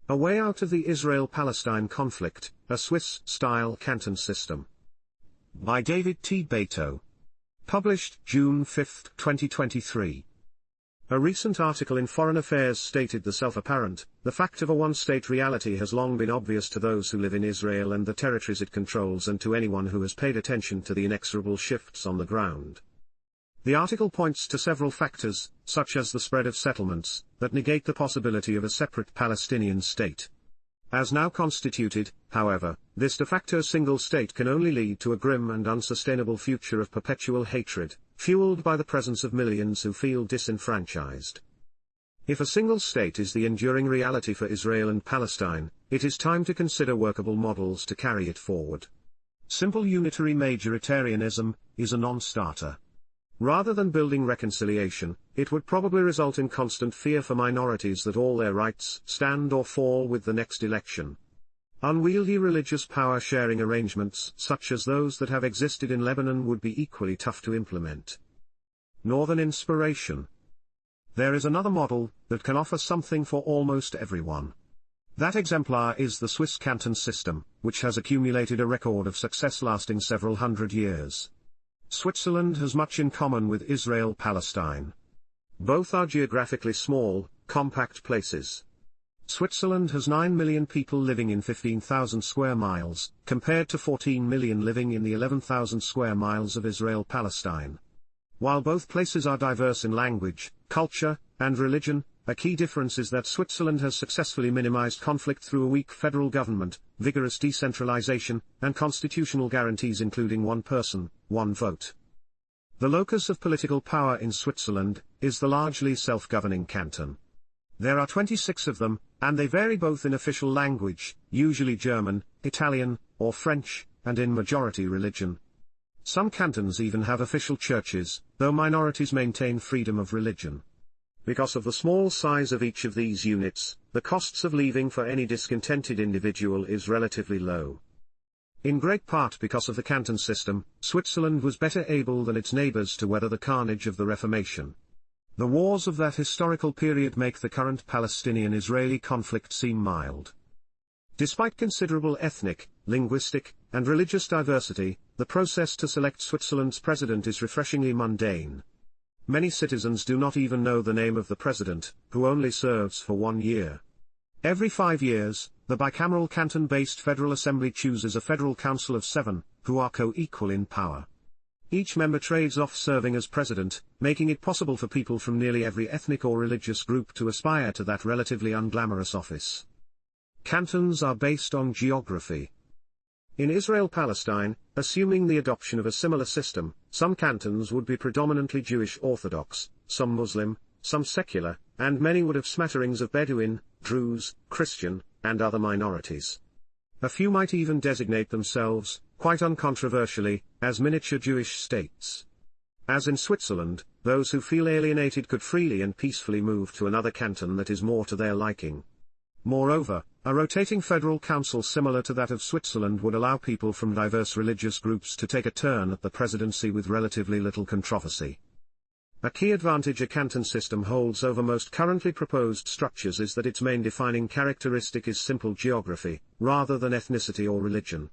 A Way Out of the Israel-Palestine Conflict, a Swiss-Style Canton System. By David T. Beito. Published June 5, 2023. A recent article in Foreign Affairs stated the self-apparent, the fact of a one-state reality has long been obvious to those who live in Israel and the territories it controls and to anyone who has paid attention to the inexorable shifts on the ground. The article points to several factors, such as the spread of settlements, that negate the possibility of a separate Palestinian state. As now constituted, however, this de facto single state can only lead to a grim and unsustainable future of perpetual hatred, fueled by the presence of millions who feel disenfranchised. If a single state is the enduring reality for Israel and Palestine, it is time to consider workable models to carry it forward. Simple unitary majoritarianism is a non-starter. Rather than building reconciliation, it would probably result in constant fear for minorities that all their rights stand or fall with the next election. Unwieldy religious power-sharing arrangements such as those that have existed in Lebanon would be equally tough to implement. Northern inspiration. There is another model that can offer something for almost everyone. That exemplar is the Swiss Canton system, which has accumulated a record of success lasting several hundred years. Switzerland has much in common with Israel-Palestine. Both are geographically small, compact places. Switzerland has 9 million people living in 15,000 square miles, compared to 14 million living in the 11,000 square miles of Israel-Palestine. While both places are diverse in language, culture, and religion, a key difference is that Switzerland has successfully minimized conflict through a weak federal government, vigorous decentralization, and constitutional guarantees including one person, one vote. The locus of political power in Switzerland is the largely self-governing canton. There are 26 of them, and they vary both in official language, usually German, Italian, or French, and in majority religion. Some cantons even have official churches, though minorities maintain freedom of religion. Because of the small size of each of these units, the costs of leaving for any discontented individual is relatively low. In great part because of the canton system, Switzerland was better able than its neighbors to weather the carnage of the Reformation. The wars of that historical period make the current Palestinian-Israeli conflict seem mild. Despite considerable ethnic, linguistic, and religious diversity, the process to select Switzerland's president is refreshingly mundane. Many citizens do not even know the name of the president, who only serves for 1 year. Every 5 years, the bicameral canton-based Federal Assembly chooses a Federal Council of 7, who are co-equal in power. Each member trades off serving as president, making it possible for people from nearly every ethnic or religious group to aspire to that relatively unglamorous office. Cantons are based on geography. In Israel-Palestine, assuming the adoption of a similar system, some cantons would be predominantly Jewish Orthodox, some Muslim, some secular, and many would have smatterings of Bedouin, Druze, Christian, and other minorities. A few might even designate themselves, quite uncontroversially, as miniature Jewish states. As in Switzerland, those who feel alienated could freely and peacefully move to another canton that is more to their liking. Moreover, a rotating federal council similar to that of Switzerland would allow people from diverse religious groups to take a turn at the presidency with relatively little controversy. A key advantage a canton system holds over most currently proposed structures is that its main defining characteristic is simple geography, rather than ethnicity or religion.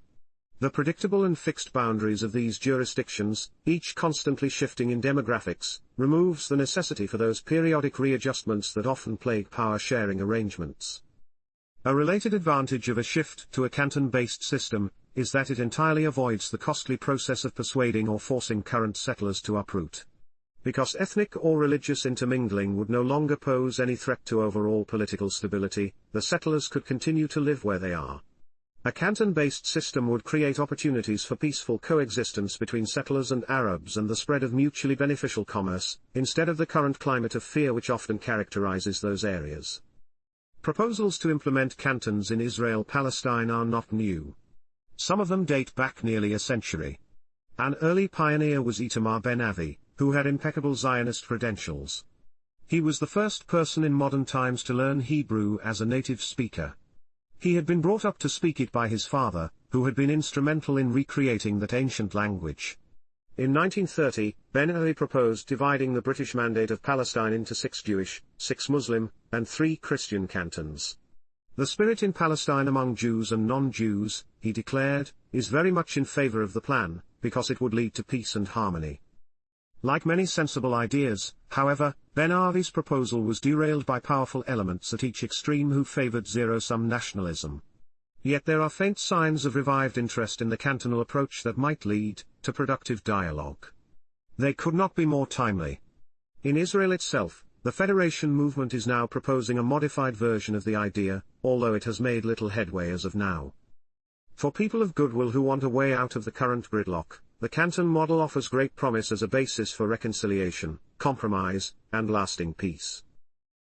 The predictable and fixed boundaries of these jurisdictions, each constantly shifting in demographics, removes the necessity for those periodic readjustments that often plague power-sharing arrangements. A related advantage of a shift to a canton-based system is that it entirely avoids the costly process of persuading or forcing current settlers to uproot. Because ethnic or religious intermingling would no longer pose any threat to overall political stability, the settlers could continue to live where they are. A canton-based system would create opportunities for peaceful coexistence between settlers and Arabs and the spread of mutually beneficial commerce, instead of the current climate of fear which often characterizes those areas. Proposals to implement cantons in Israel-Palestine are not new. Some of them date back nearly a century. An early pioneer was Itamar Ben-Avi, who had impeccable Zionist credentials. He was the first person in modern times to learn Hebrew as a native speaker. He had been brought up to speak it by his father, who had been instrumental in recreating that ancient language. In 1930, Ben-Avi proposed dividing the British Mandate of Palestine into 6 Jewish, 6 Muslim, and 3 Christian cantons. The spirit in Palestine among Jews and non-Jews, he declared, is very much in favor of the plan, because it would lead to peace and harmony. Like many sensible ideas, however, Ben Avi's proposal was derailed by powerful elements at each extreme who favored zero-sum nationalism. Yet there are faint signs of revived interest in the cantonal approach that might lead to productive dialogue. They could not be more timely. In Israel itself, the Federation movement is now proposing a modified version of the idea, although it has made little headway as of now. For people of goodwill who want a way out of the current gridlock, the Canton model offers great promise as a basis for reconciliation, compromise, and lasting peace.